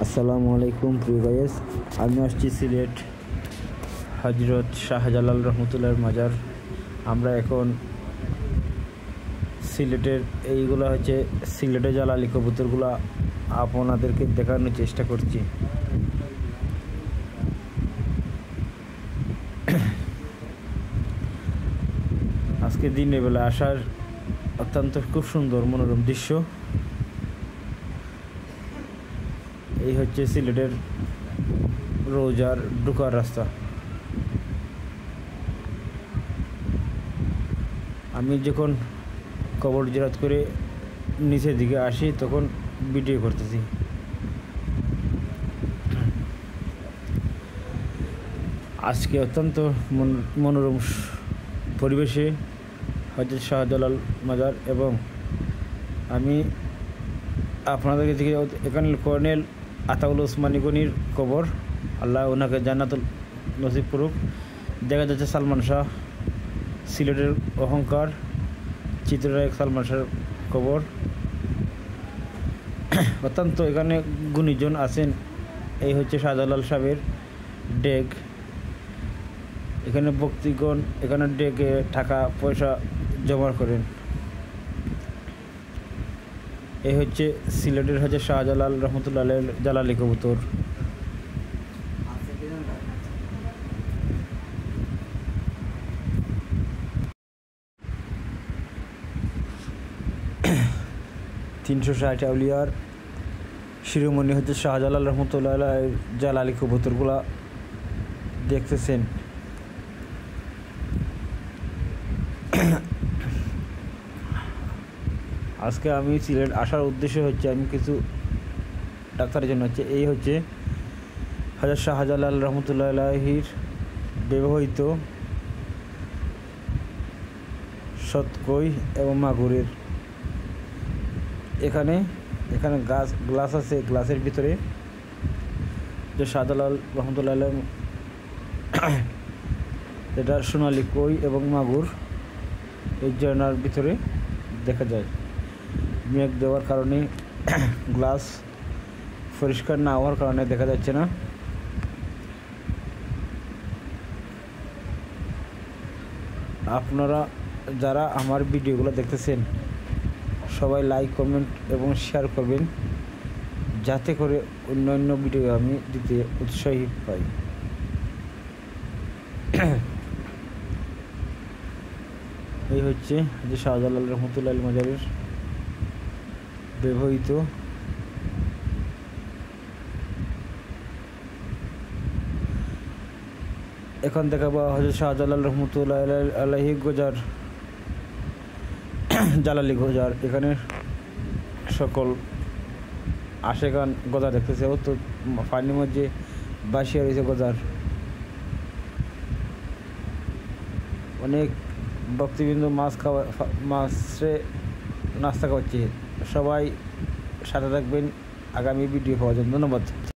আসসালামু আলাইকুম প্রিয় গাইস, আমি আসছি সিলেট হজরত শাহজালাল রহমতুল্লাহর মাজার। আমরা এখন সিলেটের এইগুলো হচ্ছে সিলেটের জালালি কবুতরগুলো আপনাদেরকে দেখানোর চেষ্টা করছি। আজকে দিনের বেলা আসার অত্যন্ত খুব সুন্দর মনোরম দৃশ্য। এই হচ্ছে সিলেটের রোজার ঢোকার রাস্তা। আমি যখন কবর জিয়ারত করে নিচের দিকে আসি তখন ভিডিও করতেছি। আজকে অত্যন্ত মনোরম পরিবেশে হযরত শাহজালাল মাজার, এবং আমি আপনাদেরকে থেকে এখানে কর্নেল আতাউল ওসমানী গনির কবর, আল্লাহ ওনাকে জান্নাতুল নসিব করুক। দেখা যাচ্ছে সালমান শাহ, সিলেটের অহংকার চিত্রনায়ক সালমান শাহর কবর। অত্যন্ত এখানে গুণীজন আছেন। এই হচ্ছে শাহজালাল সাহেবের ডেক। এখানে ভক্তিগণ এখানে ডেকে টাকা পয়সা জমা করেন। এই হচ্ছে সিলেটের হচ্ছে শাহজালাল রহমতুল্লাহ জালালি কবুতর। তিনশো 360 আউলিয়ার শিরোমণি হচ্ছে শাহজালাল রহমতুল্লাহ জালালি কবুতরগুলা দেখতেছেন। আজকে আমি সিলেট আসার উদ্দেশ্য হচ্ছে আমি কিছু ডাক্তারের জন্য হচ্ছে এই হচ্ছে হযরত শাহজালাল রহমতুল্লাহির ব্যবহৃত সৎকই এবং মাগুরের। এখানে গ্লাস আছে, গ্লাসের ভিতরে যে শাহজালাল রহমতুল্লাহ এটা সোনালি কই এবং মাগুর এই ঝর্ণার ভিতরে দেখা যায়। মেঘ দেওয়ার কারণে গ্লাস পরিষ্কার না হওয়ার কারণে দেখা যাচ্ছে না। আপনারা যারা আমার ভিডিওগুলো দেখতেছেন সবাই লাইক, কমেন্ট এবং শেয়ার করবেন, যাতে করে অন্যান্য ভিডিও আমি দিতে উৎসাহী পাই। এই হচ্ছে যে শাহজালাল রহমতুল্লাহ মাজারের ব্যবহৃত এখন দেখাবো হযরত শাহজালাল রহমতুল্লাহ আলাইহি গজার জালালি গজার। এখানে সকল আশেখান গজা দেখতেছে। ও তো পানির মধ্যে বাসিয়া রয়েছে গজার। অনেক ভক্তবৃন্দ মাছে নাস্তা খাওয়াচ্ছে। সবাই সাথে থাকবেন আগামী ভিডিও পাওয়ার জন্য। ধন্যবাদ।